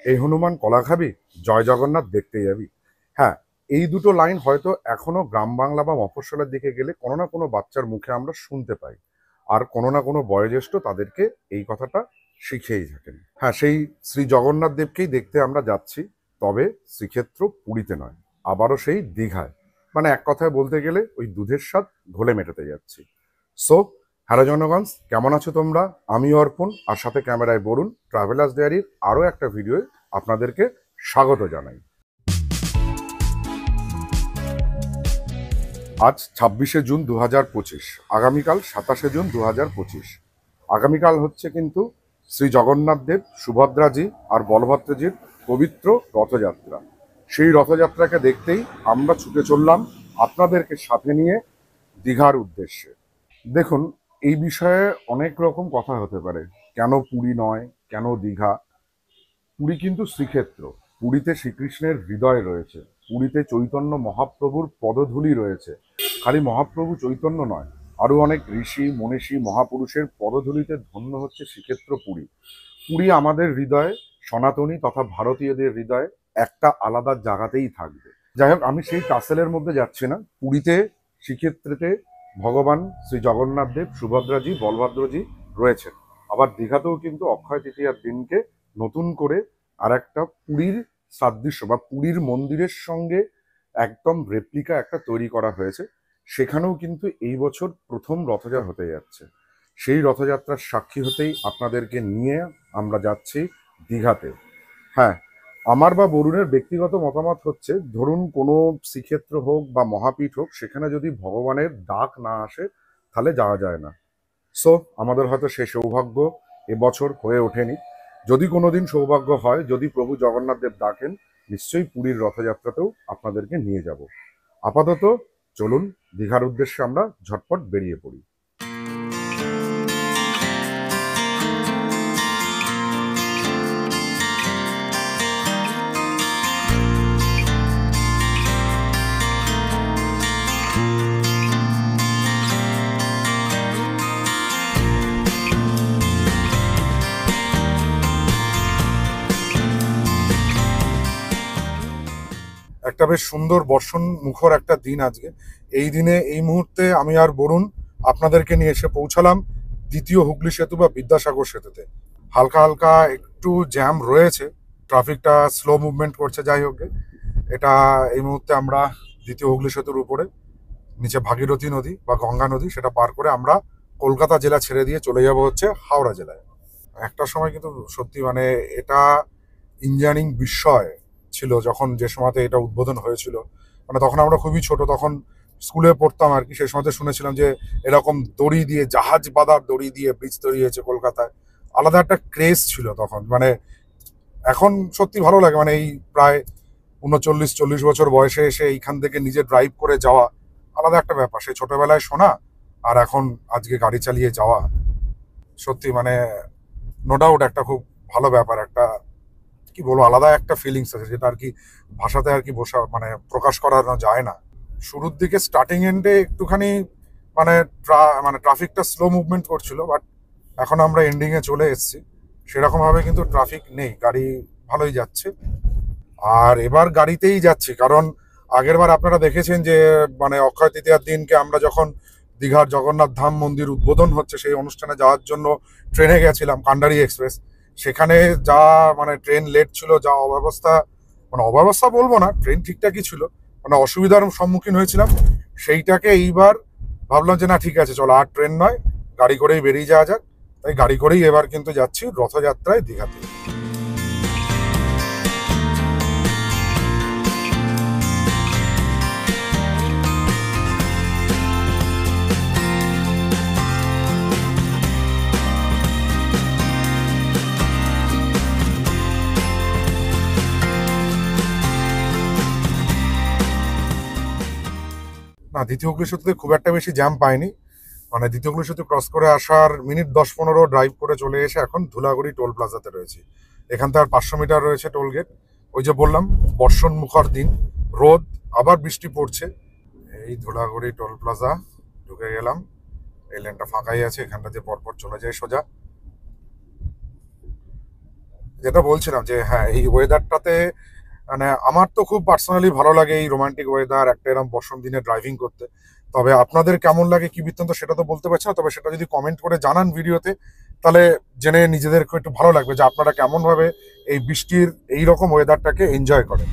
এই হনুমান কলা খাবি, জয় জগন্নাথ দেখতে যাবি। হ্যাঁ, এই দুটো লাইন হয়তো এখনো গ্রাম বাংলা বা মফস্বলের দিকে গেলে কোনো না কোনো বাচ্চার মুখে আমরা শুনতে পাই, আর কোনো না কোনো বয়োজ্যেষ্ঠ তাদেরকে এই কথাটা শিখিয়েই থাকেন। হ্যাঁ, সেই শ্রী জগন্নাথ দেবকেই দেখতে আমরা যাচ্ছি, তবে শ্রীক্ষেত্র পুরীতে নয়, আবারও সেই দীঘায়। মানে এক কথায় বলতে গেলে ওই দুধের স্বাদ ঘোলে মেটাতে যাচ্ছি। সো হ্যালো জনগণ, কেমন আছো তোমরা? আমি অর্পণ, আর সাথে ক্যামেরায় বরুণ। ট্রাভেলার্স ডায়েরির আরও একটা ভিডিওে আপনাদেরকে স্বাগত জানাই। আজ 26শে জুন 2025, আগামীকাল 27শে জুন 2025। আগামীকাল হচ্ছে কিন্তু শ্রী জগন্নাথ দেব, সুভদ্রাজি আর বলভদ্রজির পবিত্র রথযাত্রা। সেই রথযাত্রাকে দেখতেই আমরা ছুটে চললাম আপনাদেরকে সাথে নিয়ে দীঘার উদ্দেশ্যে। দেখুন, এই বিষয়ে অনেক রকম কথা হতে পারে। কেন পুরী নয়, কেন দীঘা? পুরী কিন্তু শ্রীক্ষেত্র। পুরীতে শ্রীকৃষ্ণের হৃদয় রয়েছে, পুরীতে চৈতন্য মহাপ্রভুর পদধূলি রয়েছে। খালি মহাপ্রভু চৈতন্য নয়, আরও অনেক ঋষি মনীষী মহাপুরুষের পদধূলিতে ধন্য হচ্ছে শ্রীক্ষেত্র পুরী। পুরী আমাদের হৃদয়ে, সনাতনী তথা ভারতীয়দের হৃদয়ে একটা আলাদা জায়গাতেই থাকবে। যাই হোক, আমি সেই টাসেলের মধ্যে যাচ্ছি না। পুরীতে শ্রীক্ষেত্রেতে ভগবান শ্রী জগন্নাথ দেব, সুভদ্রাজি, বলভদ্রজি রয়েছেন। আবার দীঘাতেও কিন্তু অক্ষয় তৃতীয়ার দিনকে নতুন করে আর একটা পুরীর সাদৃশ্য বা পুরীর মন্দিরের সঙ্গে একদম রেপ্লিকা একটা তৈরি করা হয়েছে। সেখানেও কিন্তু এই বছর প্রথম রথযাত্রা হতে যাচ্ছে। সেই রথযাত্রার সাক্ষী হতেই আপনাদেরকে নিয়ে আমরা যাচ্ছি দীঘাতে। হ্যাঁ, আমার বা বরুণের ব্যক্তিগত মতামত হচ্ছে, ধরুন কোনো শ্রীক্ষেত্র হোক বা মহাপীঠ হোক, সেখানে যদি ভগবানের ডাক না আসে তাহলে যাওয়া যায় না। সো আমাদের হয়তো সেই সৌভাগ্য এবছর হয়ে ওঠেনি। যদি কোনোদিন সৌভাগ্য হয়, যদি প্রভু জগন্নাথ দেব ডাকেন, নিশ্চয়ই পুরীর রথযাত্রাতেও আপনাদেরকে নিয়ে যাব। আপাতত চলুন দীঘার উদ্দেশ্যে আমরা ঝটপট বেরিয়ে পড়ি। একটা বেশ সুন্দর বর্ষণ মুখর একটা দিন আজকে। এই দিনে এই মুহূর্তে আমি আর বরুণ আপনাদেরকে নিয়ে এসে পৌঁছালাম দ্বিতীয় হুগলি সেতু বা বিদ্যাসাগর সেতুতে। হালকা হালকা একটু জ্যাম রয়েছে, ট্রাফিকটা স্লো মুভমেন্ট করছে। যাই হোক, এটা এই মুহূর্তে আমরা দ্বিতীয় হুগলি সেতুর উপরে, নিচে ভাগীরথী নদী বা গঙ্গা নদী, সেটা পার করে আমরা কলকাতা জেলা ছেড়ে দিয়ে চলে যাব হচ্ছে হাওড়া জেলায়। একটা সময় কিন্তু সত্যি মানে এটা ইঞ্জিনিয়ারিং বিস্ময় ছিল যখন, যে সময়তে এটা উদ্বোধন হয়েছিল। মানে তখন আমরা খুবই ছোট, তখন স্কুলে পড়তাম আর কি। সেই সময়তে শুনেছিলাম যে এরকম দড়ি দিয়ে, জাহাজ বাঁধার দড়ি দিয়ে ব্রিজ তৈরি হয়েছে কলকাতায়। আলাদা একটা ক্রেজ ছিল তখন। মানে এখন সত্যি ভালো লাগে, মানে এই প্রায় 39-40 বছর বয়সে এসে এইখান থেকে নিজে ড্রাইভ করে যাওয়া আলাদা একটা ব্যাপার। সেই ছোটবেলায় শোনা আর এখন আজকে গাড়ি চালিয়ে যাওয়া, সত্যি মানে নো ডাউট একটা খুব ভালো ব্যাপার। একটা কি বলবো, আলাদা একটা ফিলিংস আছে যেটা আর কি ভাষাতে আর কি বসা মানে প্রকাশ করানো যায় না। শুরুর দিকে স্টার্টিং এন্ডে একটুখানি মানে মানে ট্রাফিকটা স্লো মুভমেন্ট করছিল, বাট এখন আমরা এন্ডিং এ চলে এসেছি। সেরকম ভাবে কিন্তু ট্রাফিক নেই, গাড়ি ভালোই যাচ্ছে। আর এবার গাড়িতেই যাচ্ছি, কারণ আগের বার আপনারা দেখেছেন যে মানে অক্ষয় তৃতীয়ার দিনকে আমরা যখন দীঘার জগন্নাথ ধাম মন্দির উদ্বোধন হচ্ছে সেই অনুষ্ঠানে যাওয়ার জন্য ট্রেনে গেছিলাম, কান্ডারি এক্সপ্রেস। সেখানে যা মানে ট্রেন লেট ছিল, যা অব্যবস্থা, মানে অব্যবস্থা বলবো না, ট্রেন ঠিকঠাকই ছিল, মানে অসুবিধার সম্মুখীন হয়েছিলাম। সেইটাকে এইবার ভাবলাম যে না, ঠিক আছে, চলো আর ট্রেন নয়, গাড়ি করেই বেরিয়ে যাওয়া যাক। তাই গাড়ি করেই এবার কিন্তু যাচ্ছি রথযাত্রায় দীঘাতে। না, দ্বিতীয় হুগলি সেতুতে খুব একটা বেশি জ্যাম পাইনি। মানে দ্বিতীয় হুগলি সেতু ক্রস করে আসার মিনিট 10-15 ড্রাইভ করে চলে এসে এখন ধুলাগড়ি টোল প্লাজাতে রয়েছি। এখান থেকে আর 500 মিটার রয়েছে টোল গেট। ওই যে বললাম, বর্ষণ মুখর দিন, রোদ, আবার বৃষ্টি পড়ছে। এই ধুলাগড়ি টোল প্লাজা ঢুকে গেলাম। এই লেনটা ফাঁকাই আছে, এখানটা দিয়ে পরপর চলে যায় সোজা। যেটা বলছিলাম যে হ্যাঁ, এই ওয়েদারটাতে মানে আমার তো খুব পার্সোনালি ভালো লাগে এই রোমান্টিক ওয়েদার, একটা এরকম বর্ষণ দিনে ড্রাইভিং করতে। তবে আপনাদের কেমন লাগে কি বৃত্তান্ত সেটা তো বলতে পারছি না, তবে সেটা যদি কমেন্ট করে জানান ভিডিওতে, তাহলে জেনে নিজেদেরকে একটু ভালো লাগবে যে আপনারা কেমন ভাবে এই বৃষ্টির এই রকম ওয়েদারটাকে এনজয় করেন।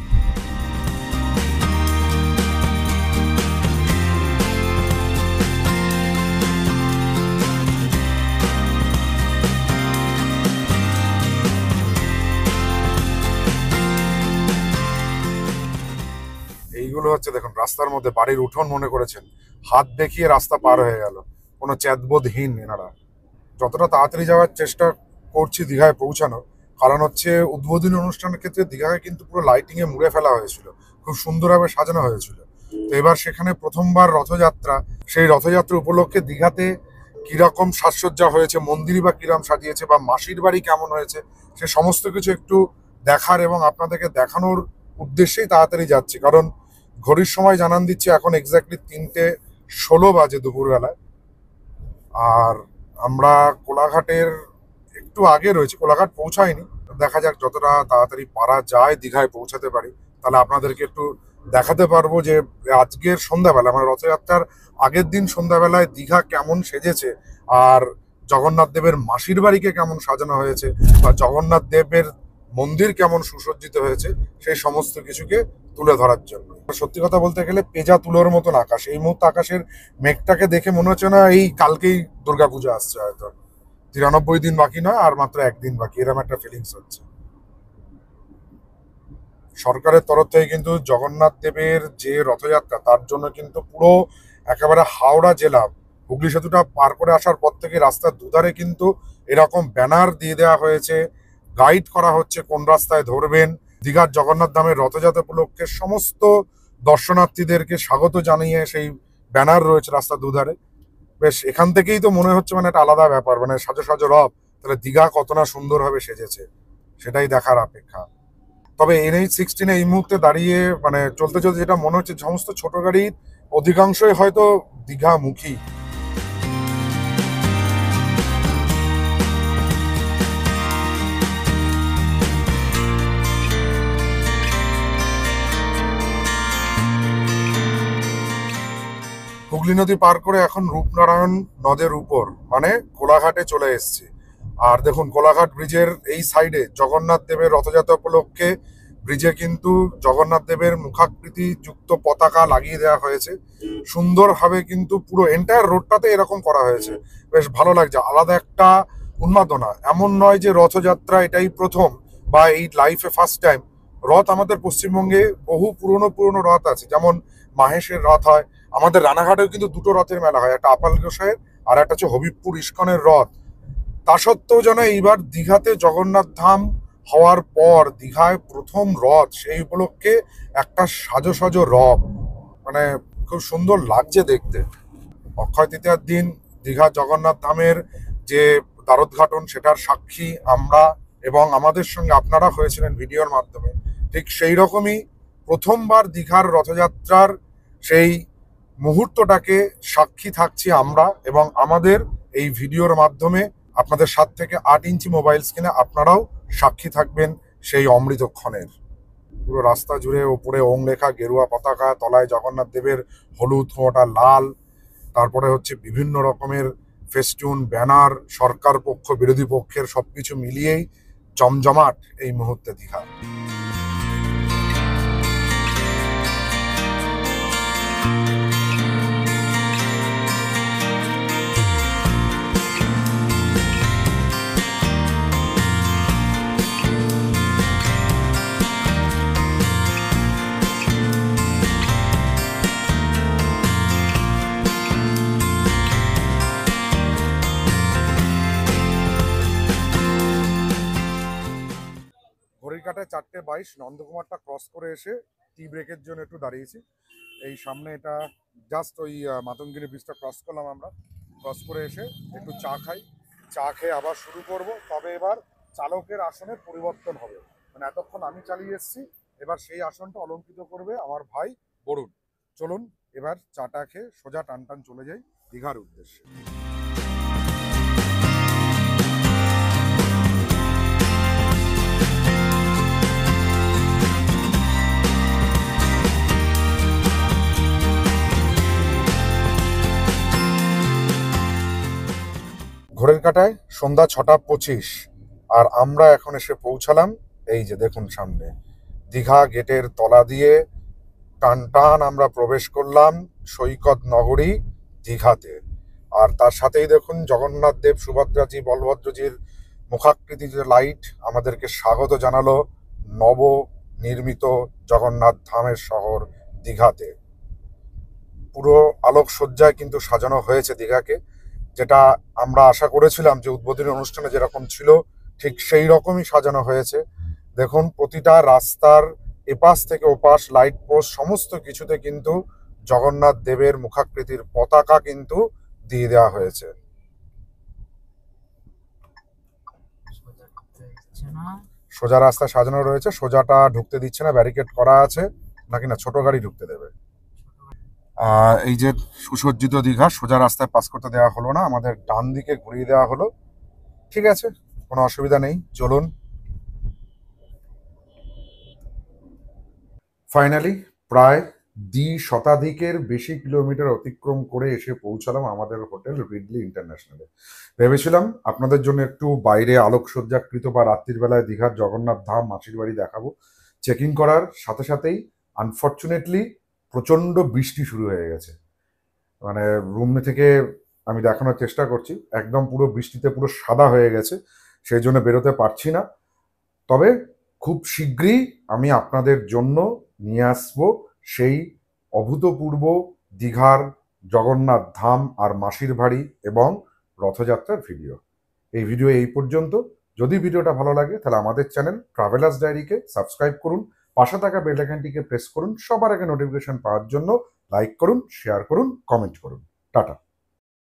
এইগুলো হচ্ছে দেখুন রাস্তার মধ্যে বাড়ির উঠোন মনে করেছেন, হাত দেখিয়ে রাস্তা পার হয়ে গেল, কোনো চ্যাদবোধহীন এনারা। যতটা তাড়াতাড়ি যাওয়ার চেষ্টা করছি দীঘায় পৌঁছানো, কারণ হচ্ছে উদ্বোধনী অনুষ্ঠানের ক্ষেত্রে দীঘাকে কিন্তু পুরো লাইটিং এ মুড়ে ফেলা হয়েছিল, খুব সুন্দরভাবে সাজানো হয়েছিল। তো এবার সেখানে প্রথমবার রথযাত্রা, সেই রথযাত্রা উপলক্ষে দীঘাতে কিরকম সাজসজ্জা হয়েছে, মন্দির বা কিরম সাজিয়েছে, বা মাসির বাড়ি কেমন হয়েছে, সে সমস্ত কিছু একটু দেখার এবং আপনাদেরকে দেখানোর উদ্দেশ্যেই তাড়াতাড়ি যাচ্ছি। কারণ ঘড়ির সময় জানান দিচ্ছে এখন এক্স্যাক্টলি 3:16 বাজে দুপুরবেলায়। আর আমরা কোলাঘাটের একটু আগে রয়েছে, কোলাঘাট পৌঁছায়নি। দেখা যাক যতটা তাড়াতাড়ি পারা যায় দীঘায় পৌঁছাতে পারি, তাহলে আপনাদেরকে একটু দেখাতে পারবো যে আজকের সন্ধ্যাবেলা মানে রথযাত্রার আগের দিন সন্ধ্যাবেলায় দীঘা কেমন সেজেছে, আর জগন্নাথ দেবের মাসির বাড়িকে কেমন সাজানো হয়েছে, বা জগন্নাথ দেবের মন্দির কেমন সুসজ্জিত হয়েছে, সেই সমস্ত কিছুকে তুলে ধরার জন্য। সত্যি কথা বলতে গেলে পেঁজা তুলোর মতন আকাশ, এই মুহূর্তে আকাশের মেঘটাকে দেখে মনে হচ্ছে না এই কালকেই দুর্গাপূজা আসছে, হয়তো 93 দিন বাকি নয়, আর মাত্র একদিন বাকি, এরকম একটা ফিলিংস হচ্ছে। সরকারের তরফ থেকে কিন্তু জগন্নাথ দেবের যে রথযাত্রা, তার জন্য কিন্তু পুরো একেবারে হাওড়া জেলা হুগলি সেতুটা পার করে আসার পর থেকে রাস্তার দুধারে কিন্তু এরকম ব্যানার দিয়ে দেওয়া হয়েছে, গাইড করা হচ্ছে কোন রাস্তায় ধরবেন। দীঘার জগন্নাথ ধামের রথযাত্রা উপলক্ষে সমস্ত দর্শনার্থীদেরকে স্বাগত জানিয়ে সেই ব্যানার রয়েছে রাস্তার দুধারে। বেশ এখান থেকেই তো মনে হচ্ছে মানে একটা আলাদা ব্যাপার, মানে সাজো সাজো রথ, তাহলে দীঘা কত না সুন্দরভাবে সেজেছে, সেটাই দেখার অপেক্ষা। তবে NH-16 এই মুহূর্তে দাঁড়িয়ে মানে চলতে চলতে যেটা মনে হচ্ছে, সমস্ত ছোট গাড়ির অধিকাংশই হয়তো দীঘামুখী। হুগলি নদী পার করে এখন রূপনারায়ণ নদের উপর মানে কোলাঘাটে চলে এসেছে। আর দেখুন কোলাঘাট ব্রিজের এই সাইডে জগন্নাথ দেবের রথযাত্রা উপলক্ষে ব্রিজে কিন্তু জগন্নাথ দেবের মুখাকৃতি যুক্ত পতাকা লাগিয়ে দেওয়া হয়েছে সুন্দরভাবে, কিন্তু পুরো এন্টায়ার রোডটাতে এরকম করা হয়েছে। বেশ ভালো লাগছে, আলাদা একটা উন্মাদনা। এমন নয় যে রথযাত্রা এটাই প্রথম বা এই লাইফে ফার্স্ট টাইম। রথ আমাদের পশ্চিমবঙ্গে বহু পুরনো পুরনো রথ আছে, যেমন মাহেশের রথ হয়, আমাদের রানাঘাটেও কিন্তু দুটো রথের মেলা হয়, একটা আপাল গোসাইয়ের আর একটা হচ্ছে হবিবপুর ইস্কনের রথ। তা সত্ত্বেও যেন এইবার দীঘাতে জগন্নাথ ধাম হওয়ার পর দীঘায় প্রথম রথ, সেই উপলক্ষে একটা সাজো সাজো রথ, মানে খুব সুন্দর লাগছে দেখতে। অক্ষয় তৃতীয়ার দিন দীঘা জগন্নাথ ধামের যে দ্বারোদ্ঘাটন, সেটার সাক্ষী আমরা এবং আমাদের সঙ্গে আপনারা হয়েছিলেন ভিডিওর মাধ্যমে। ঠিক সেই রকমই প্রথমবার দীঘার রথযাত্রার সেই মুহূর্তটাকে সাক্ষী থাকছি আমরা, এবং আমাদের এই ভিডিওর মাধ্যমে আপনাদের 7 থেকে 8 ইঞ্চি মোবাইল স্ক্রিনে আপনারাও সাক্ষী থাকবেন সেই অমৃতক্ষণের। পুরো রাস্তা জুড়ে ওপরে ওং লেখা গেরুয়া পতাকা, তলায় জগন্নাথ দেবের হলুদ মোটা লাল, তারপরে হচ্ছে বিভিন্ন রকমের ফেস্টুন ব্যানার, সরকার পক্ষ বিরোধী পক্ষের সবকিছু মিলিয়েই জমজমাট এই মুহূর্তে দীঘা। ঘড়ির কাঁটায় 4:22, নন্দকুমারটা ক্রস করে এসে টি ব্রেকের জন্য একটু দাঁড়িয়েছি। এই সামনে এটা জাস্ট ওই মাতঙ্গিনী ব্রিজটা ক্রস করলাম আমরা, ক্রস করে এসে একটু চা খাই, চা খেয়ে আবার শুরু করব। তবে এবার চালকের আসনের পরিবর্তন হবে, মানে এতক্ষণ আমি চালিয়ে এসেছি, এবার সেই আসনটা অলঙ্কৃত করবে আমার ভাই বরুণ। চলুন এবার চাটা খেয়ে সোজা টান টান চলে যাই দীঘার উদ্দেশ্যে। ঘড়ির কাঁটায় সন্ধ্যা 6:25, আর আমরা এখন এসে পৌঁছালাম এই যে দেখুন সামনে দীঘা গেটের তলা দিয়ে টান টান আমরা প্রবেশ করলাম সৈকত নগরী দীঘাতে। আর তার সাথেই দেখুন জগন্নাথ দেব, সুভদ্রাজি, বলভদ্রজির মুখাকৃতি যে লাইট আমাদেরকে স্বাগত জানালো নব নির্মিত জগন্নাথ ধামের শহর দীঘাতে। পুরো আলোকসজ্জায় কিন্তু সাজানো হয়েছে দীঘাকে, যেটা আমরা আশা করেছিলাম যে উদ্বোধনী অনুষ্ঠানে যেরকম ছিল ঠিক সেই রকমই সাজানো হয়েছে। দেখুন প্রতিটা রাস্তার এপাশ থেকে ওপাশ লাইট পোস্ট সমস্ত কিছুতে কিন্তু জগন্নাথ দেবের মুখাকৃতির পতাকা কিন্তু দিয়ে দেওয়া হয়েছে। সোজা রাস্তা সাজানো রয়েছে, সোজাটা ঢুকতে দিচ্ছে না, ব্যারিকেড করা আছে, নাকি না ছোট গাড়ি ঢুকতে দেবে। এই যে সুসজ্জিত দীঘা, সোজা রাস্তায় পাস করতে দেওয়া হলো না, আমাদের ডান দিকে ঘুরিয়ে দেওয়া হলো। ঠিক আছে, কোনো অসুবিধা নেই, চলুন। ফাইনালি প্রায় 2 শতাধিকের বেশি কিলোমিটার অতিক্রম করে এসে পৌঁছালাম আমাদের হোটেল রিডলি ইন্টারন্যাশনালে। ভেবেছিলাম আপনাদের জন্য একটু বাইরে আলোকসজ্জাকৃত বা রাত্রির বেলায় দীঘার জগন্নাথ ধাম মাসির বাড়ি দেখাবো। চেকিং করার সাথে সাথেই আনফর্চুনেটলি প্রচণ্ড বৃষ্টি শুরু হয়ে গেছে। মানে রুম থেকে আমি দেখানোর চেষ্টা করছি, একদম পুরো বৃষ্টিতে পুরো সাদা হয়ে গেছে, সেই জন্য বেরোতে পারছি না। তবে খুব শীঘ্রই আমি আপনাদের জন্য নিয়ে আসবো সেই অভূতপূর্ব দীঘার জগন্নাথ ধাম আর মাসির বাড়ি এবং রথযাত্রার ভিডিও। এই ভিডিও এই পর্যন্ত। যদি ভিডিওটা ভালো লাগে তাহলে আমাদের চ্যানেল ট্রাভেলার্স ডায়েরিকে সাবস্ক্রাইব করুন, পাশে থাকা বেল আইকনটিকে প্রেস করুন, সবার আগে নোটিফিকেশন পাওয়ার জন্য লাইক করুন, শেয়ার করুন, কমেন্ট করুন। টাটা।